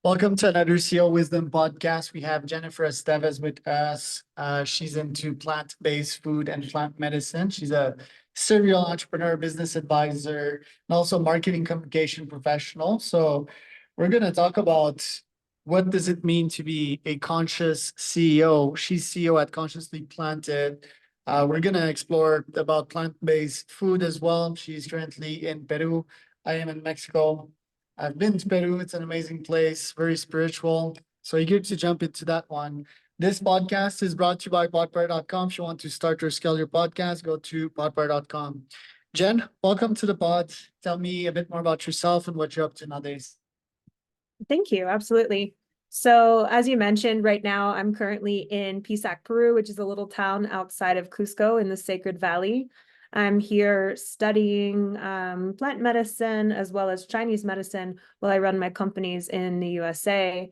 Welcome to another CEO Wisdom podcast. We have Jennifer Estevez with us. She's into plant-based food and plant medicine. She's a serial entrepreneur, business advisor, and also marketing communication professional. So we're going to talk about what does it mean to be a conscious CEO. She's CEO at Consciously Planted. We're going to explore about plant-based food as well. She's currently in Peru. I am in Mexico. I've been to Peru. It's an amazing place, very spiritual. So eager to jump into that one. This podcast is brought to you by podpar.com. If you want to start or scale your podcast, go to podpar.com. Jen, welcome to the pod. Tell me a bit more about yourself and what you're up to nowadays. Thank you. Absolutely. So, as you mentioned, right now I'm currently in Pisac, Peru, which is a little town outside of Cusco in the Sacred Valley. I'm here studying plant medicine as well as Chinese medicine while I run my companies in the USA.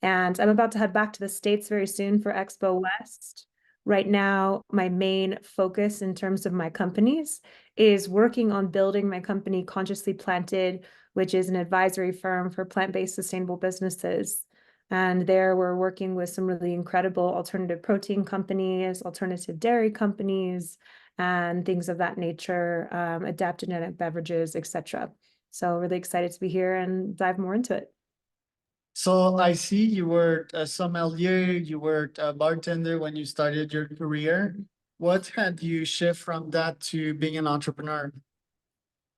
And I'm about to head back to the States very soon for Expo West. Right now, my main focus in terms of my companies is working on building my company Consciously Planted, which is an advisory firm for plant-based sustainable businesses. And there we're working with some really incredible alternative protein companies, alternative dairy companies, and things of that nature, adaptogenic beverages, etc. So really excited to be here and dive more into it. So I see you were a sommelier, you were a bartender when you started your career. What had you shift from that to being an entrepreneur?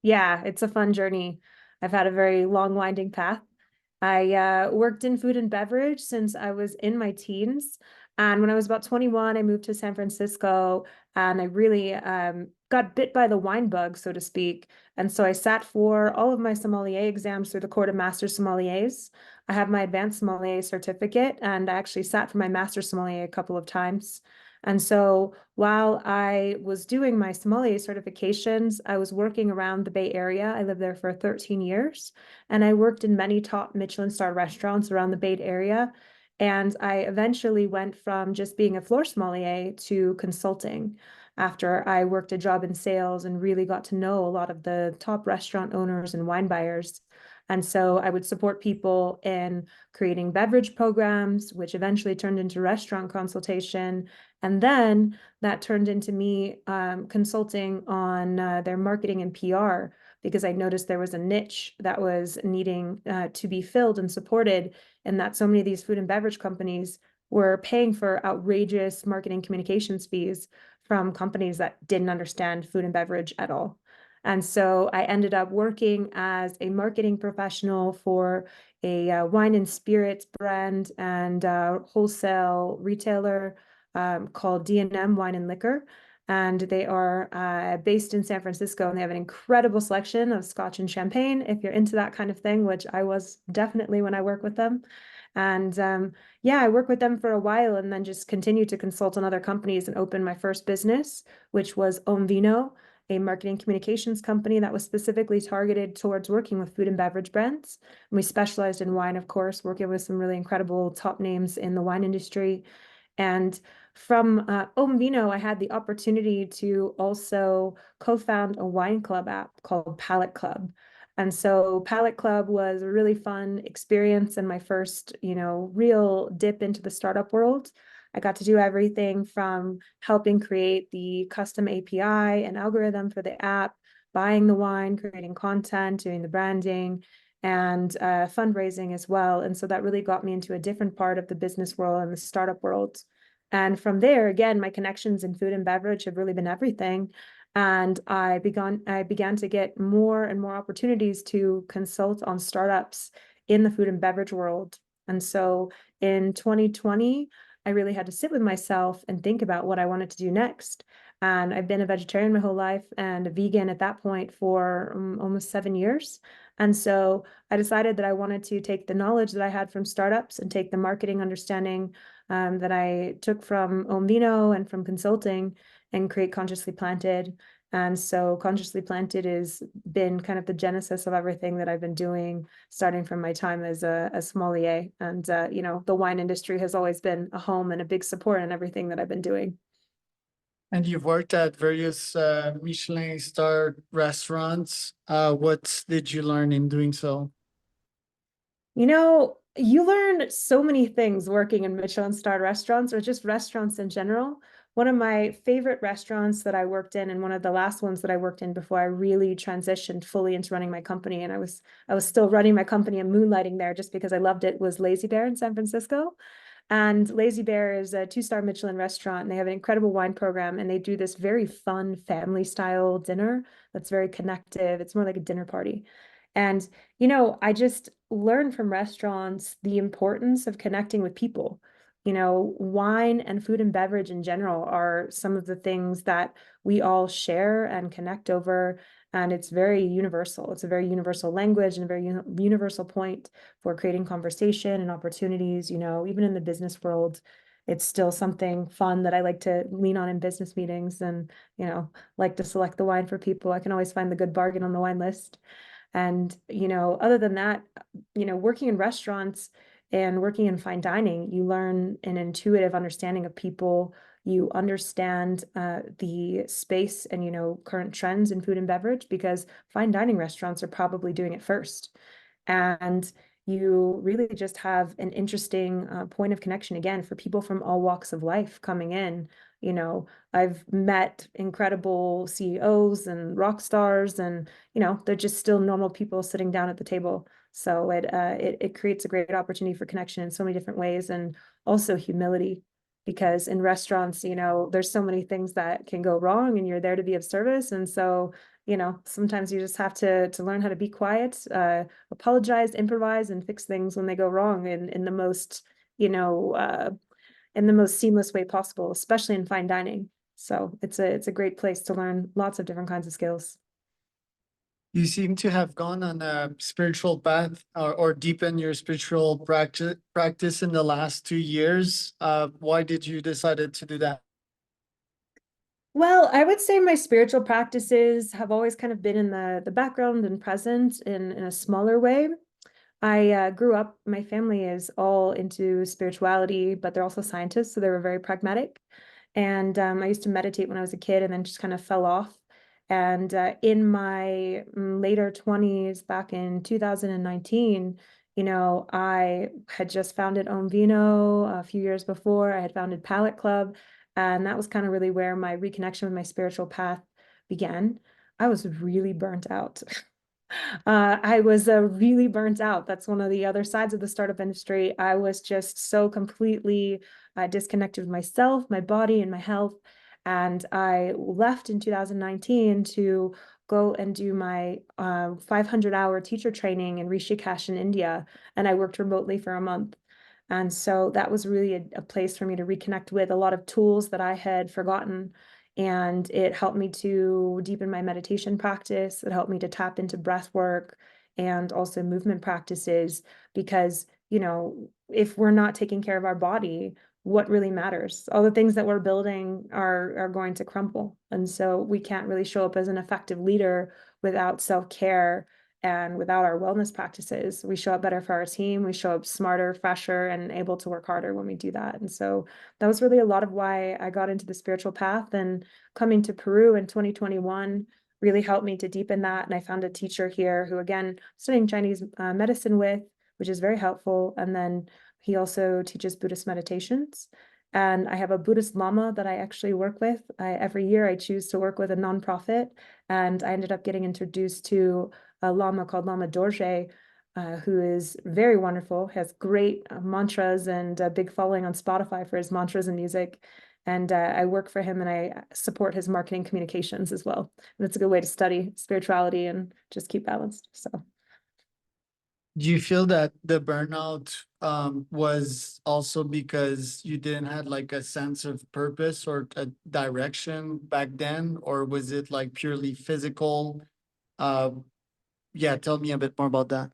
Yeah, it's a fun journey. I've had a very long, winding path. I worked in food and beverage since I was in my teens. And when I was about 21, I moved to San Francisco and I really got bit by the wine bug, so to speak. And so I sat for all of my sommelier exams through the Court of Master Sommeliers. I have my advanced sommelier certificate and I actually sat for my master sommelier a couple of times. And so while I was doing my sommelier certifications, I was working around the Bay Area. I lived there for 13 years, and I worked in many top Michelin-starred restaurants around the Bay Area. And I eventually went from just being a floor sommelier to consulting after I worked a job in sales and really got to know a lot of the top restaurant owners and wine buyers. And so I would support people in creating beverage programs, which eventually turned into restaurant consultation. And then that turned into me consulting on their marketing and PR because I noticed there was a niche that was needing to be filled and supported, and that so many of these food and beverage companies were paying for outrageous marketing communications fees from companies that didn't understand food and beverage at all. And so I ended up working as a marketing professional for a wine and spirits brand and wholesale retailer called D&M Wine and Liquor. And they are based in San Francisco, and they have an incredible selection of Scotch and champagne, if you're into that kind of thing, which I was definitely when I work with them. And yeah, I worked with them for a while and then just continued to consult on other companies and open my first business, which was Vino, a marketing communications company that was specifically targeted towards working with food and beverage brands. And we specialized in wine, of course, working with some really incredible top names in the wine industry. And from Vino, I had the opportunity to also co-found a wine club app called Palette Club. And so Palette Club was a really fun experience and my first, real dip into the startup world. I got to do everything from helping create the custom API and algorithm for the app, buying the wine, creating content, doing the branding, and fundraising as well. And so that really got me into a different part of the business world and the startup world. And from there, again, my connections in food and beverage have really been everything. And I began to get more and more opportunities to consult on startups in the food and beverage world. And so in 2020, I really had to sit with myself and think about what I wanted to do next. And I've been a vegetarian my whole life and a vegan at that point for almost 7 years. And so I decided that I wanted to take the knowledge that I had from startups and take the marketing understanding that I took from Vino and from consulting and create Consciously Planted. And so Consciously Planted has been kind of the genesis of everything that I've been doing, starting from my time as a sommelier. And, the wine industry has always been a home and a big support in everything that I've been doing. And you've worked at various Michelin-starred restaurants. What did you learn in doing so? You learn so many things working in Michelin-starred restaurants or just restaurants in general. One of my favorite restaurants that I worked in, and one of the last ones that I worked in before I really transitioned fully into running my company, and I was still running my company and moonlighting there just because I loved it, was Lazy Bear in San Francisco. And Lazy Bear is a 2-star Michelin restaurant, and they have an incredible wine program, and they do this very fun family style dinner that's very connective. It's more like a dinner party. And, I just learned from restaurants the importance of connecting with people. Wine and food and beverage in general are some of the things that we all share and connect over. And it's very universal. It's a very universal language and a very universal point for creating conversation and opportunities. Even in the business world, it's still something fun that I like to lean on in business meetings and, like to select the wine for people. I can always find the good bargain on the wine list. And, other than that, working in restaurants and working in fine dining, you learn an intuitive understanding of people. You understand the space and, current trends in food and beverage because fine dining restaurants are probably doing it first. And you really just have an interesting point of connection again for people from all walks of life coming in. I've met incredible CEOs and rock stars, and they're just still normal people sitting down at the table. So it creates a great opportunity for connection in so many different ways, and also humility, because in restaurants, there's so many things that can go wrong, and you're there to be of service, and so sometimes you just have to learn how to be quiet, apologize, improvise, and fix things when they go wrong in the most, in the most seamless way possible, especially in fine dining. So it's a great place to learn lots of different kinds of skills. You seem to have gone on a spiritual path or deepen your spiritual practice in the last 2 years. Why did you decided to do that? Well, I would say my spiritual practices have always kind of been in the background and present in a smaller way. I grew up, my family is all into spirituality, but they're also scientists, so they were very pragmatic. And I used to meditate when I was a kid and then just kind of fell off. And in my later 20s, back in 2019, I had just founded Om Vino a few years before. I had founded Palette Club, and that was kind of really where my reconnection with my spiritual path began. I was really burnt out. I was really burnt out. That's one of the other sides of the startup industry. I was just so completely disconnected with myself, my body, and my health. And I left in 2019 to go and do my 500-hour teacher training in Rishikesh in India. And I worked remotely for a month. And so that was really a place for me to reconnect with a lot of tools that I had forgotten, and it helped me to deepen my meditation practice. It helped me to tap into breath work and also movement practices because, if we're not taking care of our body, what really matters? All the things that we're building are going to crumble. And so we can't really show up as an effective leader without self-care and without our wellness practices. We show up better for our team. We show up smarter, fresher, and able to work harder when we do that. And so that was really a lot of why I got into the spiritual path, and coming to Peru in 2021 really helped me to deepen that. And I found a teacher here who, again, studying Chinese medicine with, which is very helpful. And then he also teaches Buddhist meditations. And I have a Buddhist Lama that I actually work with. Every year I choose to work with a nonprofit. And I ended up getting introduced to a Lama called Lama Dorje, who is very wonderful, has great mantras and a big following on Spotify for his mantras and music. And I work for him and I support his marketing communications as well. And it's a good way to study spirituality and just keep balanced. So. Do you feel that the burnout was also because you didn't have like a sense of purpose or a direction back then, or was it like purely physical? Uh, yeah, tell me a bit more about that.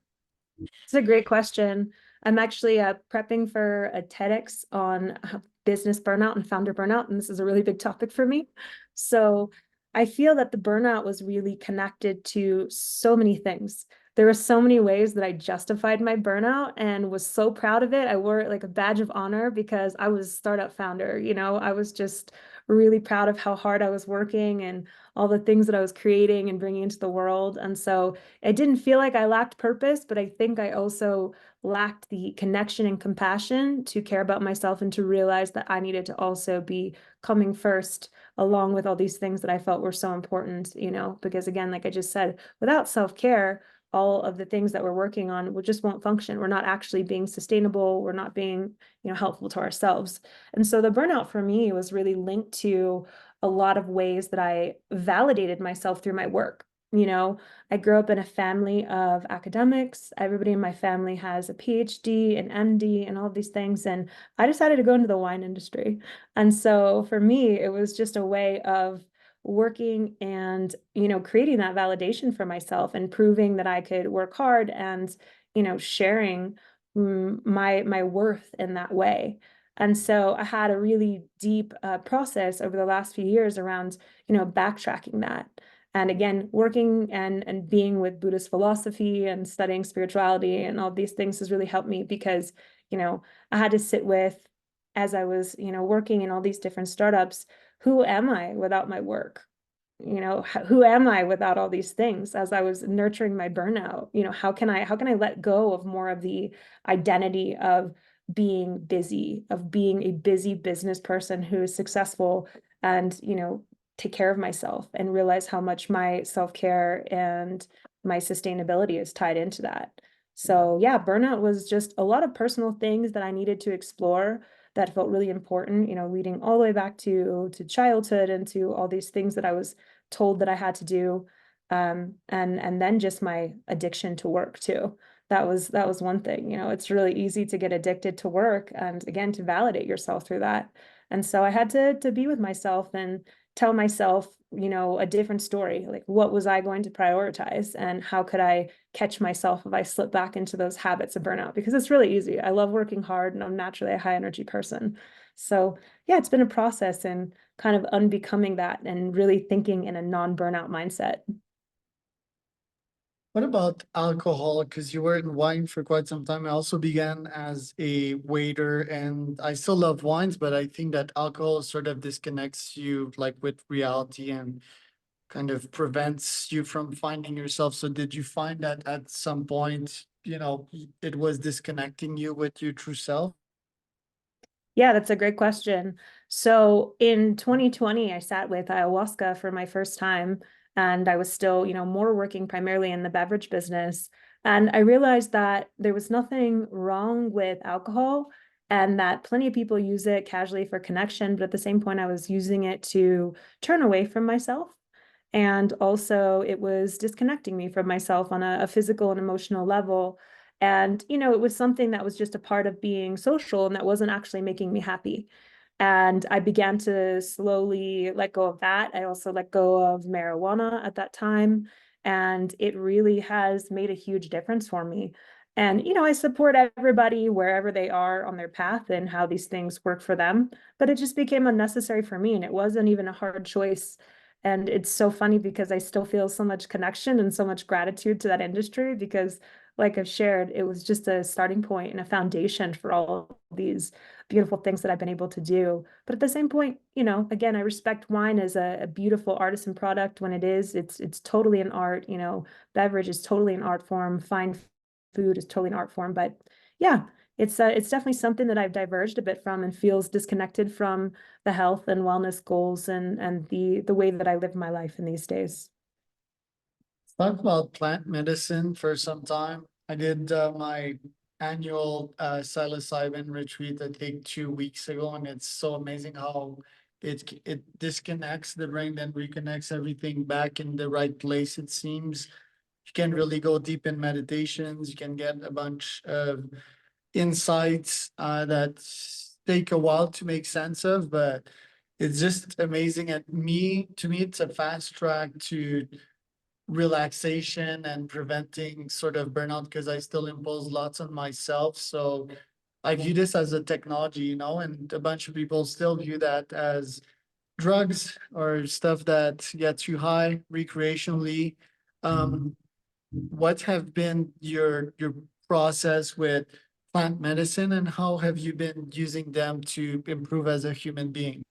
It's a great question. I'm actually prepping for a TEDx on business burnout and founder burnout, and this is a really big topic for me. So I feel that the burnout was really connected to so many things. there were so many ways that I justified my burnout and was so proud of it. I wore it like a badge of honor because I was startup founder, I was just really proud of how hard I was working and all the things that I was creating and bringing into the world. And so it didn't feel like I lacked purpose, but I think I also lacked the connection and compassion to care about myself and to realize that I needed to also be coming first along with all these things that I felt were so important, because again, like I just said, without self-care, all of the things that we're working on will just won't function. We're not actually being sustainable. We're not being, helpful to ourselves. And so the burnout for me was really linked to a lot of ways that I validated myself through my work. I grew up in a family of academics. Everybody in my family has a PhD, an MD, and all of these things. And I decided to go into the wine industry. And so for me, it was just a way of working and, creating that validation for myself and proving that I could work hard and, sharing my worth in that way. And so I had a really deep process over the last few years around, backtracking that. And again, working and being with Buddhist philosophy and studying spirituality and all these things has really helped me because, I had to sit with, as I was, working in all these different startups, who am I without my work? Who am I without all these things? As I was nurturing my burnout, how can I let go of more of the identity of being busy, of being a busy business person who is successful and, take care of myself and realize how much my self-care and my sustainability is tied into that. So yeah, burnout was just a lot of personal things that I needed to explore that felt really important, leading all the way back to childhood and to all these things that I was told that I had to do. And then just my addiction to work too. That was one thing, it's really easy to get addicted to work and again to validate yourself through that. And so I had to be with myself and tell myself, a different story. Like, what was I going to prioritize and how could I catch myself if I slip back into those habits of burnout? Because it's really easy. I love working hard and I'm naturally a high energy person. So yeah, it's been a process and kind of unbecoming that and really thinking in a non-burnout mindset. What about alcohol? Because you were in wine for quite some time. I also began as a waiter, and I still love wines, but I think that alcohol sort of disconnects you like with reality and kind of prevents you from finding yourself. So did you find that at some point, it was disconnecting you with your true self? Yeah, that's a great question. So in 2020, I sat with ayahuasca for my first time, and I was still, more working primarily in the beverage business. And I realized that there was nothing wrong with alcohol and that plenty of people use it casually for connection. But at the same point, I was using it to turn away from myself. And also, it was disconnecting me from myself on a physical and emotional level. And, it was something that was just a part of being social and that wasn't actually making me happy. And I began to slowly let go of that. I also let go of marijuana at that time. And it really has made a huge difference for me. And, I support everybody wherever they are on their path and how these things work for them. But it just became unnecessary for me. And it wasn't even a hard choice. And it's so funny because I still feel so much connection and so much gratitude to that industry because, like I've shared, it was just a starting point and a foundation for all these beautiful things that I've been able to do. But at the same point, again, I respect wine as a beautiful artisan product when it is. It's totally an art, beverage is totally an art form, fine food is totally an art form. But yeah, it's definitely something that I've diverged a bit from and feels disconnected from the health and wellness goals and the way that I live my life in these days. Talk about plant medicine for some time. I did my annual psilocybin retreat I think 2 weeks ago, and it's so amazing how it disconnects the brain, then reconnects everything back in the right place. It seems you can really go deep in meditations. You can get a bunch of insights that take a while to make sense of, but it's just amazing. To me, it's a fast track to relaxation and preventing sort of burnout because I still impose lots on myself. So I view this as a technology, and a bunch of people still view that as drugs or stuff that gets you high recreationally. Um, what have been your process with plant medicine and how have you been using them to improve as a human being?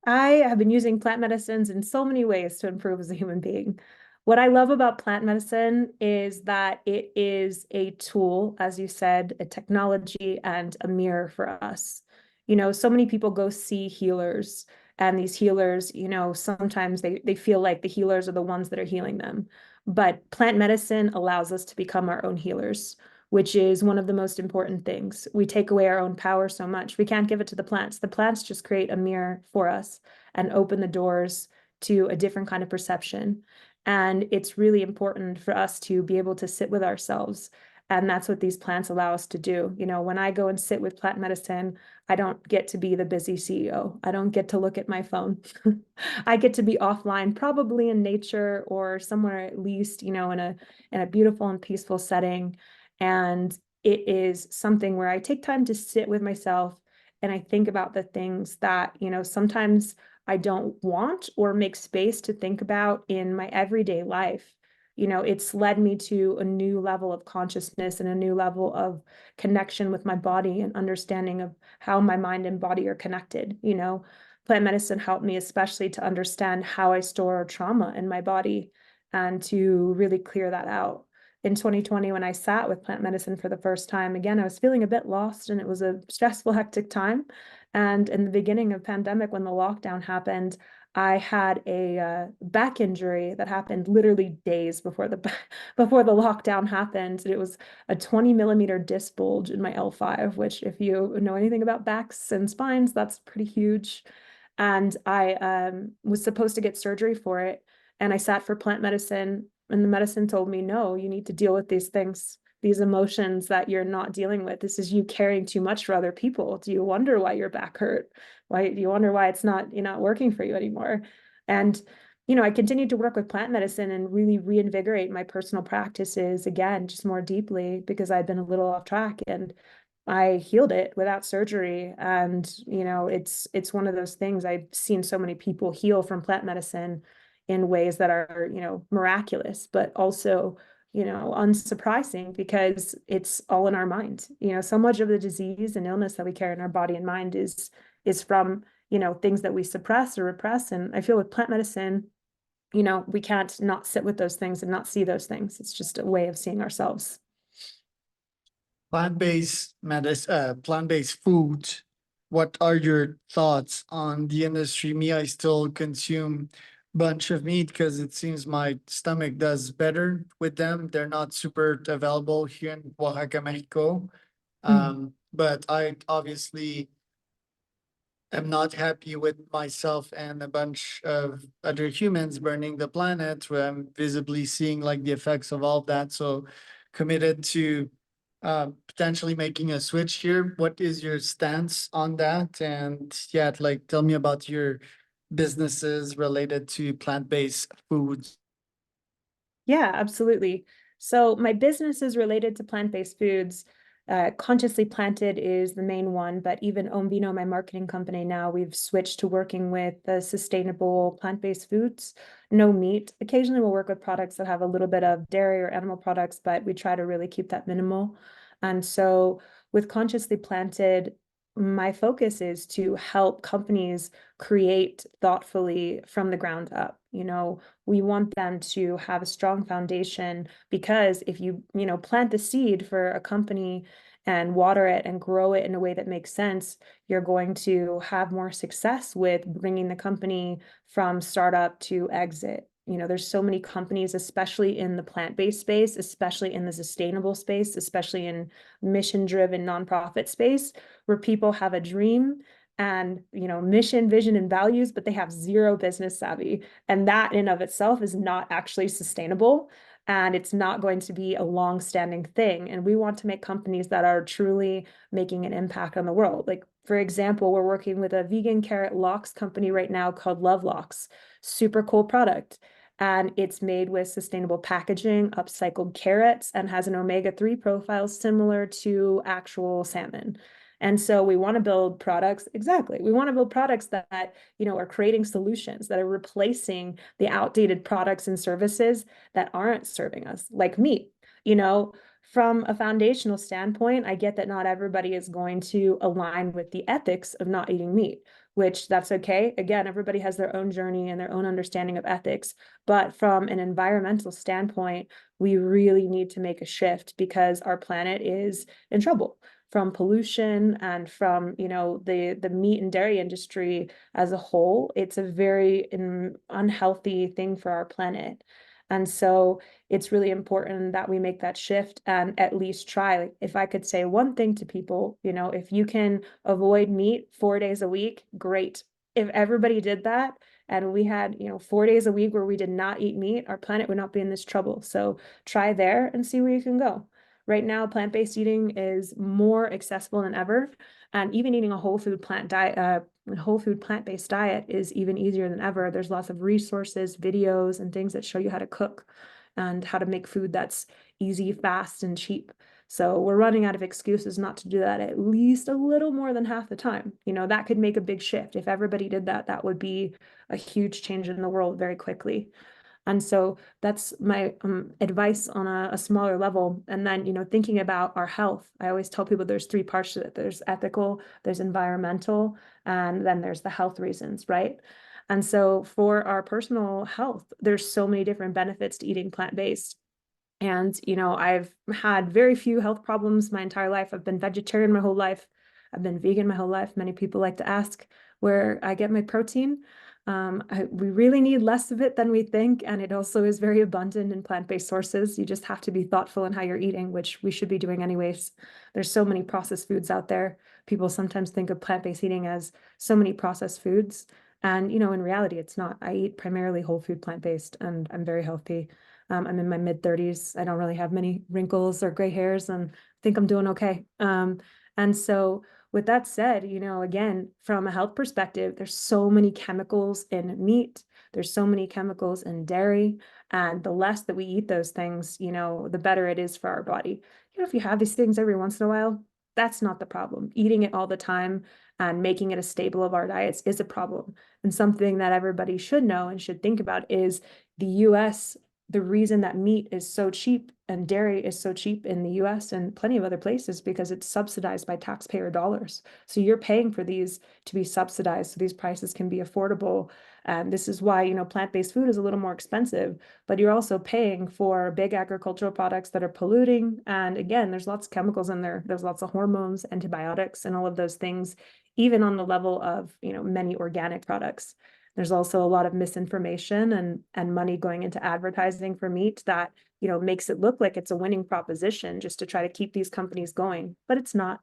I have been using plant medicines in so many ways to improve as a human being. What I love about plant medicine is that it is a tool, as you said, a technology and a mirror for us. So many people go see healers, and these healers, sometimes they feel like the healers are the ones that are healing them. But plant medicine allows us to become our own healers, which is one of the most important things. We take away our own power so much. We can't give it to the plants. The plants just create a mirror for us and open the doors to a different kind of perception. And it's really important for us to be able to sit with ourselves. And that's what these plants allow us to do. When I go and sit with plant medicine, I don't get to be the busy CEO. I don't get to look at my phone. I get to be offline, probably in nature or somewhere at least, in a beautiful and peaceful setting. And it is something where I take time to sit with myself and I think about the things that, sometimes I don't want or make space to think about in my everyday life. It's led me to a new level of consciousness and a new level of connection with my body and understanding of how my mind and body are connected. Plant medicine helped me especially to understand how I store trauma in my body and to really clear that out. In 2020, when I sat with plant medicine for the first time, again, I was feeling a bit lost and it was a stressful, hectic time. And in the beginning of pandemic, when the lockdown happened, I had a back injury that happened literally days before the before the lockdown happened. It was a 20 millimeter disc bulge in my L5, which if you know anything about backs and spines, that's pretty huge. And I was supposed to get surgery for it. And I sat for plant medicine, and the medicine told me, no, you need to deal with these things, these emotions that you're not dealing with. This is you caring too much for other people. Do you wonder why your back hurt? Why do you wonder why it's not, you're not working for you anymore? And I continued to work with plant medicine and really reinvigorate my personal practices again, just more deeply because I'd been a little off track. And I healed it without surgery. And, it's one of those things. I've seen so many people heal from plant medicine in ways that are, miraculous, but also, unsurprising because it's all in our mind. So much of the disease and illness that we carry in our body and mind is from, things that we suppress or repress. And I feel with plant medicine, we can't not sit with those things and not see those things. It's just a way of seeing ourselves. Plant-based medicine, plant-based food. What are your thoughts on the industry? Me, I still consume bunch of meat because it seems my stomach does better with them. They're not super available here in Oaxaca, Mexico. But I obviously am not happy with myself and a bunch of other humans burning the planet, where I'm visibly seeing like the effects of all of that. So committed to potentially making a switch here. What is your stance on that? And yeah, like tell me about your businesses related to plant-based foods. Yeah, absolutely. So my business is related to plant-based foods. Consciously Planted is the main one, but even Ombino, my marketing company now, we've switched to working with sustainable plant-based foods, no meat. Occasionally we'll work with products that have a little bit of dairy or animal products, but we try to really keep that minimal. And so with Consciously Planted, my focus is to help companies create thoughtfully from the ground up. We want them to have a strong foundation because if you, plant the seed for a company and water it and grow it in a way that makes sense, you're going to have more success with bringing the company from startup to exit. There's so many companies, especially in the plant-based space, especially in the sustainable space, especially in mission-driven nonprofit space, where people have a dream and mission, vision, and values, but they have zero business savvy. And that in of itself is not actually sustainable. And it's not going to be a long-standing thing. And we want to make companies that are truly making an impact on the world. Like, for example, we're working with a vegan carrot locks company right now called Love Locks. Super cool product. And it's made with sustainable packaging, upcycled carrots, and has an omega-3 profile similar to actual salmon. And so we want to build products, exactly. We want to build products that, are creating solutions that are replacing the outdated products and services that aren't serving us, like meat. From a foundational standpoint, I get that not everybody is going to align with the ethics of not eating meat, which that's okay. Again, everybody has their own journey and their own understanding of ethics. But from an environmental standpoint, we really need to make a shift because our planet is in trouble from pollution and from the meat and dairy industry as a whole. It's a very unhealthy thing for our planet. And so it's really important that we make that shift and at least try. Like, if I could say one thing to people, if you can avoid meat 4 days a week, great. If everybody did that and we had, 4 days a week where we did not eat meat, our planet would not be in this trouble. So try there and see where you can go. Right now, plant-based eating is more accessible than ever. And even eating a whole food plant-based diet is even easier than ever. There's lots of resources, videos, and things that show you how to cook and how to make food that's easy, fast, and cheap. So we're running out of excuses not to do that at least a little more than half the time. That could make a big shift. If everybody did that, that would be a huge change in the world very quickly. And so that's my advice on a smaller level. And then, thinking about our health, I always tell people there's three parts to it. There's ethical, there's environmental, and then there's the health reasons, right? And so for our personal health, there's so many different benefits to eating plant-based. And, I've had very few health problems my entire life. I've been vegetarian my whole life. I've been vegan my whole life. Many people like to ask where I get my protein. We really need less of it than we think, and it also is very abundant in plant-based sources. You just have to be thoughtful in how you're eating, which we should be doing anyways. There's so many processed foods out there. People sometimes think of plant-based eating as so many processed foods, and in reality, it's not. I eat primarily whole food plant-based, and I'm very healthy. I'm in my mid-30s. I don't really have many wrinkles or gray hairs, and I think I'm doing okay. And so with that said, again, from a health perspective, there's so many chemicals in meat. There's so many chemicals in dairy. And the less that we eat those things, the better it is for our body. If you have these things every once in a while, that's not the problem. Eating it all the time and making it a staple of our diets is a problem. And something that everybody should know and should think about is the US. The reason that meat is so cheap and dairy is so cheap in the US and plenty of other places because it's subsidized by taxpayer dollars. So you're paying for these to be subsidized so these prices can be affordable. And this is why, plant-based food is a little more expensive, but you're also paying for big agricultural products that are polluting. And again, there's lots of chemicals in there. There's lots of hormones, antibiotics, and all of those things, even on the level of, many organic products. There's also a lot of misinformation and money going into advertising for meat that, makes it look like it's a winning proposition just to try to keep these companies going, but it's not.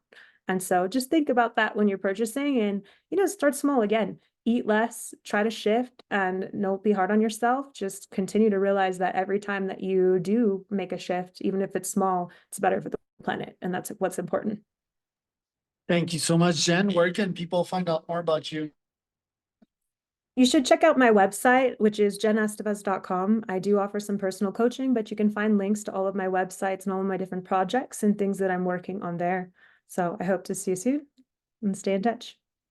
And so just think about that when you're purchasing and, start small again. Eat less, try to shift, and don't be hard on yourself. Just continue to realize that every time that you do make a shift, even if it's small, it's better for the planet. And that's what's important. Thank you so much, Jen. Where can people find out more about you? You should check out my website, which is jenestevez.com. I do offer some personal coaching, but you can find links to all of my websites and all of my different projects and things that I'm working on there. So I hope to see you soon and stay in touch.